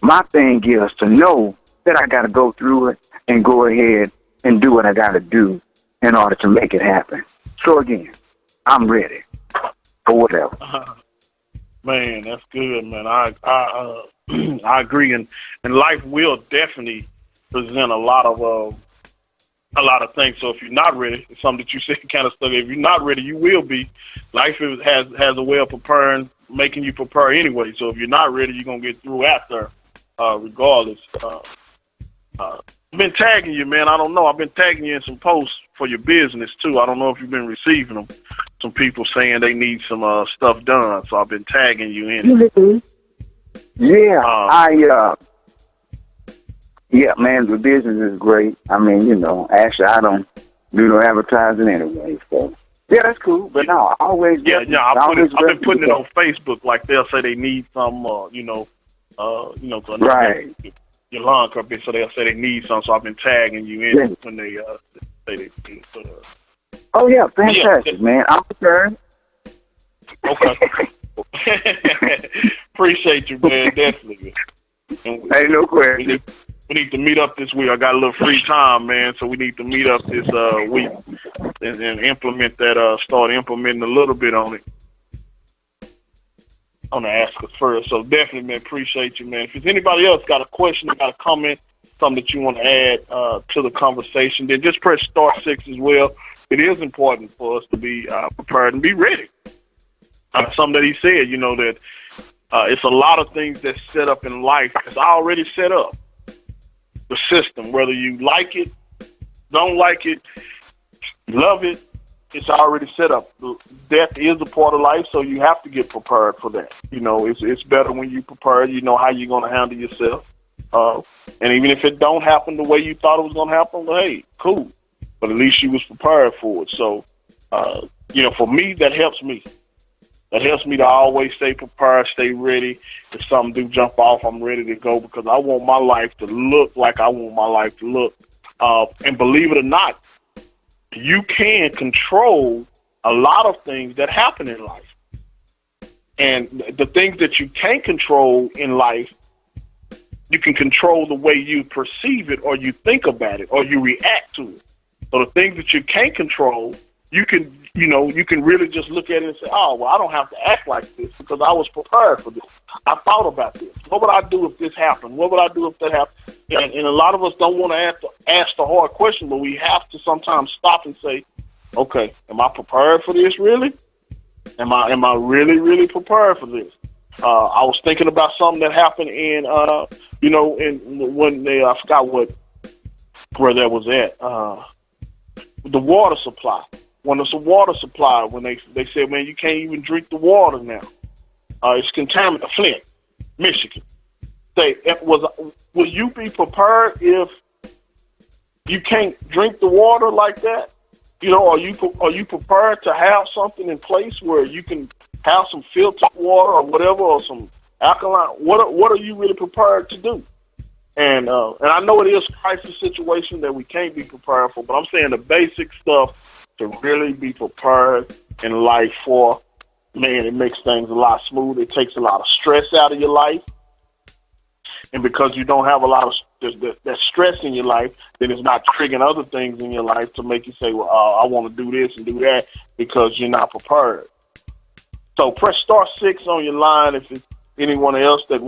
my thing is to know that I got to go through it and go ahead and do what I got to do in order to make it happen. So, again, I'm ready for whatever. Man, that's good, man. I agree, and life will definitely present a lot of things. So if you're not ready, it's something that you said kind of stuff. If you're not ready, you will be. Life has a way of preparing, making you prepare anyway. So if you're not ready, you're gonna get through after, regardless. I've been tagging you, man. I don't know. I've been tagging you in some posts for your business too. I don't know if you've been receiving them. Some people saying they need some stuff done, so I've been tagging you in it. Yeah, yeah, man, the business is great. I mean, you know, actually, I don't do no advertising anyway, so yeah, that's cool. But no, I always I've been putting it on Facebook. Like they'll say they need some, to right. Your lawn company, so they'll say they need some. So I've been tagging you in when they say they need. Oh yeah, fantastic, man. I'm prepared. Okay. Appreciate you, man. Definitely. Ain't no question. We need to meet up this week. I got a little free time, man, so we need to meet up this week and implement that. Start implementing a little bit on it. On the Ask Us First. So definitely, man, appreciate you, man. If there's anybody else got a question, got a comment, something that you want to add to the conversation, then just press *6 as well. it is important for us to be prepared and be ready. Something that he said, that it's a lot of things that's set up in life. It's already set up. The system, whether you like it, don't like it, love it, it's already set up. Death is a part of life, so you have to get prepared for that. It's better when you prepared. You know how you're going to handle yourself. And even if it don't happen the way you thought it was going to happen, well, hey, cool. But at least you was prepared for it. So, for me, that helps me. That helps me to always stay prepared, stay ready. If something do jump off, I'm ready to go because I want my life to look like I want my life to look. And believe it or not, you can control a lot of things that happen in life. And the things that you can't control in life, you can control the way you perceive it or you think about it or you react to it. So the things that you can't control, you can really just look at it and say, oh, well, I don't have to act like this because I was prepared for this. I thought about this. What would I do if this happened? What would I do if that happened? And a lot of us don't want to ask the hard question, but we have to sometimes stop and say, okay, am I prepared for this really? Am I really, really prepared for this? I was thinking about something that happened in, when I forgot where that was at, the water supply. When it's a water supply, when they said, man, you can't even drink the water now. It's contaminated. Flint, Michigan. Will you be prepared if you can't drink the water like that? Are you prepared to have something in place where you can have some filtered water or whatever, or some alkaline? What are you really prepared to do? And I know it is a crisis situation that we can't be prepared for, but I'm saying the basic stuff to really be prepared in life for, man, it makes things a lot smoother. It takes a lot of stress out of your life. And because you don't have a lot of that stress in your life, then it's not triggering other things in your life to make you say, well, I want to do this and do that because you're not prepared. So press *6 on your line if it's anyone else that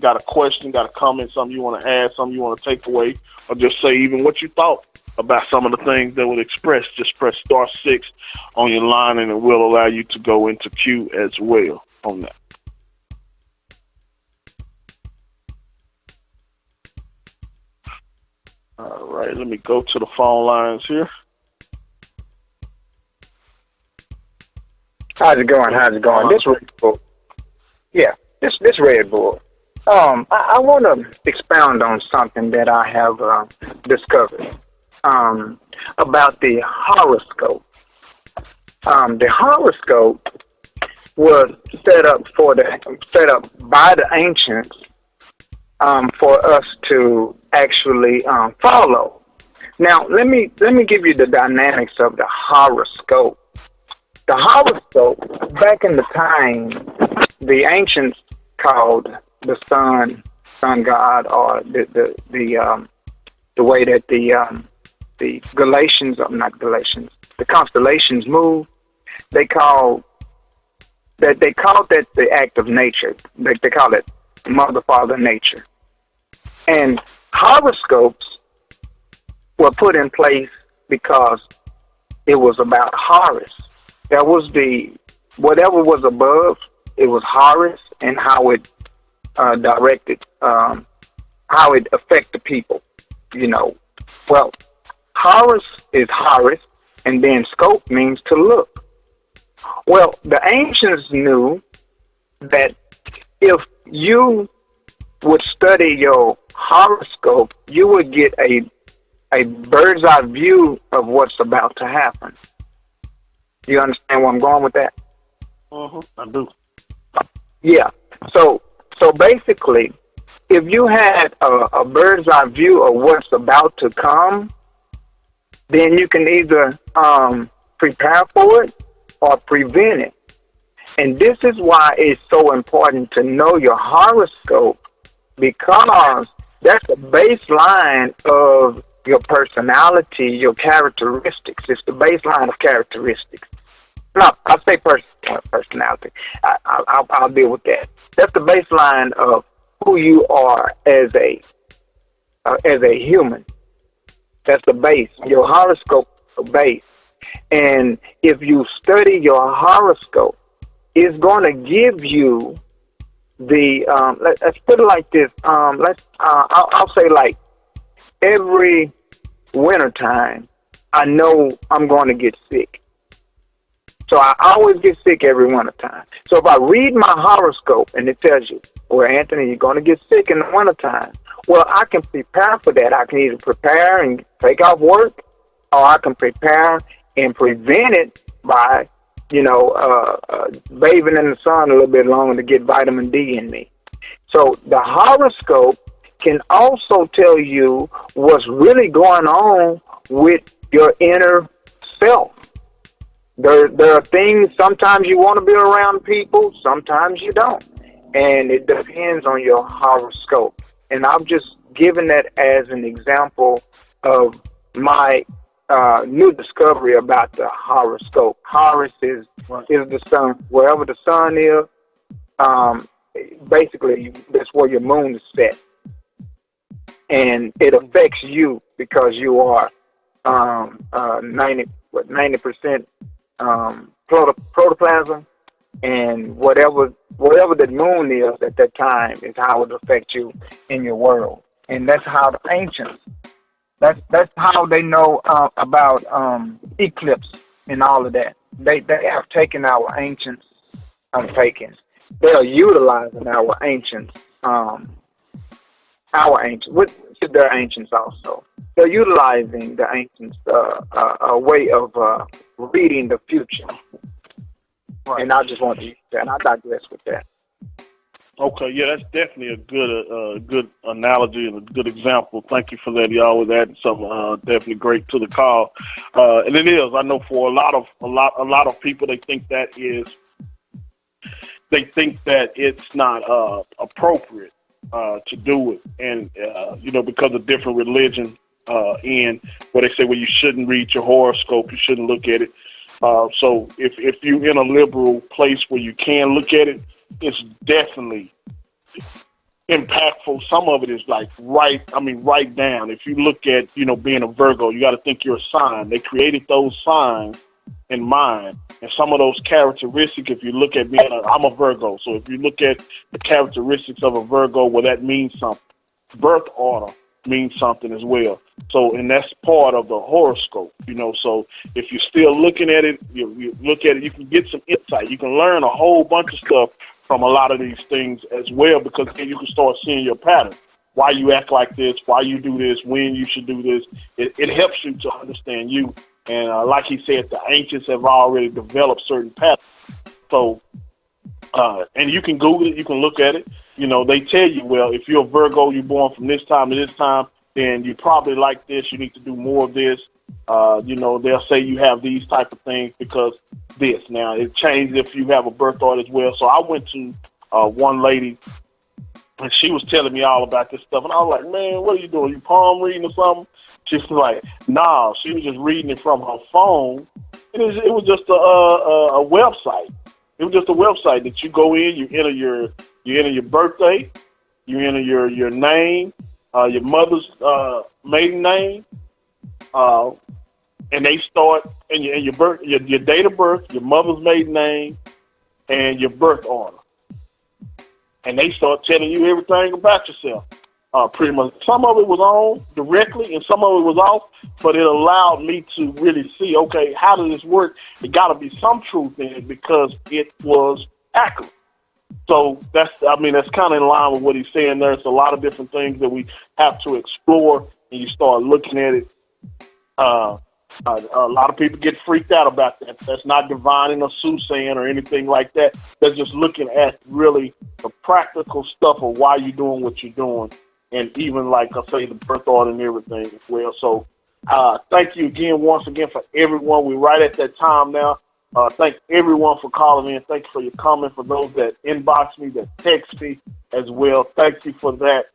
got a question, got a comment, something you want to add, something you want to take away, or just say even what you thought about some of the things that would express. Just press *6 on your line, and it will allow you to go into queue as well on that. All right, let me go to the phone lines here. How's it going? This Red Bull. Yeah, this Red Bull. I want to expound on something that I have discovered about the horoscope. The horoscope was set up by the ancients for us to actually follow. Now, let me give you the dynamics of the horoscope. The horoscope, back in the time, the ancients called the sun god, or the way that the the constellations move. They called that the act of nature. They call it Mother, Father, Nature. And horoscopes were put in place because it was about Horus. That was whatever was above, it was Horus, and how it directed, how it affected people, Well, Horus is Horus, and then scope means to look. Well, the ancients knew that if you would study your horoscope, you would get a bird's eye view of what's about to happen. You understand where I'm going with that? I do. Yeah. So basically, if you had a bird's eye view of what's about to come, then you can either prepare for it or prevent it. And this is why it's so important to know your horoscope, because that's the baseline of your personality, your characteristics. It's the baseline of characteristics. No, I say personality. I'll deal with that. That's the baseline of who you are as a human. That's the base. Your horoscope is the base. And if you study your horoscope, it's going to give you the, let's put it like this. I'll say like every wintertime, I know I'm going to get sick. So I always get sick every wintertime. So if I read my horoscope and it tells you, well, Anthony, you're going to get sick in the wintertime, well, I can prepare for that. I can either prepare and take off work, or I can prepare and prevent it by, bathing in the sun a little bit longer to get vitamin D in me. So the horoscope can also tell you what's really going on with your inner self. There are things, sometimes you want to be around people, sometimes you don't. And it depends on your horoscope. And I've just given that as an example of my new discovery about the horoscope. Horus is the sun. Wherever the sun is, basically that's where your moon is set. And it affects you because you are 90% protoplasm, and whatever the moon is at that time is how it affects you in your world. And that's how the ancients, that's how they know about eclipse and all of that. They have taken our ancients, they are utilizing our ancients, which is their ancients also. They're utilizing the ancients a way of reading the future. Right. And I just want to use that, and I digress with that. Okay, yeah, that's definitely a good analogy and a good example. Thank you for that. You always adding something definitely great to the call, and it is. I know for a lot of people, they think that it's not appropriate to do it, and because of different religion, and where they say, well, you shouldn't read your horoscope, you shouldn't look at it. So if you're in a liberal place where you can look at it, it's definitely impactful. Some of it is like right down. If you look at, being a Virgo, you got to think you're a sign. They created those signs in mind. And some of those characteristics, if you look at I'm a Virgo. So if you look at the characteristics of a Virgo, well, that means something. Birth order means something as well. So, and that's part of the horoscope, so if you're still looking at it, you look at it, you can get some insight. You can learn a whole bunch of stuff from a lot of these things as well, because then you can start seeing your pattern. Why you act like this, why you do this, when you should do this. It helps you to understand you. And like he said, the ancients have already developed certain patterns. So, and you can Google it, you can look at it. They tell you, well, if you're a Virgo, you're born from this time to this time, then you probably like this, you need to do more of this. They'll say you have these type of things because this. Now, it changes if you have a birth order as well. So I went to one lady, and she was telling me all about this stuff. And I was like, man, what are you doing? You palm reading or something? She was like, nah, she was just reading it from her phone. It was just a website. It was just a website that you go in, you enter your birthday, you enter your name, your mother's maiden name, and they start and your date of birth, your mother's maiden name, and your birth order, and they start telling you everything about yourself. Pretty much, some of it was on directly, and some of it was off, but it allowed me to really see, okay, how does this work? It got to be some truth in it because it was accurate. So that's kind of in line with what he's saying there. It's a lot of different things that we have to explore, and you start looking at it. A lot of people get freaked out about that. That's not divining or soothsaying or anything like that. They're just looking at really the practical stuff of why you're doing what you're doing, and even, like I say, the birth order and everything as well. So thank you again, once again, for everyone. We're right at that time now. Thank everyone for calling in. Thank you for your comment. For those that inbox me, that text me as well, thank you for that.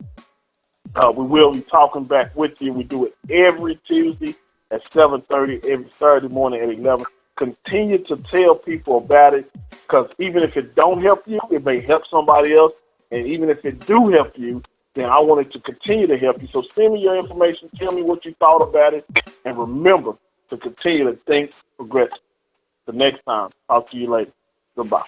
We will be talking back with you. We do it every Tuesday at 7:30, every Saturday morning at 11. Continue to tell people about it, because even if it don't help you, it may help somebody else. And even if it do help you, then I want it to continue to help you. So send me your information. Tell me what you thought about it. And remember to continue to think progress. The next time, talk to you later. Goodbye.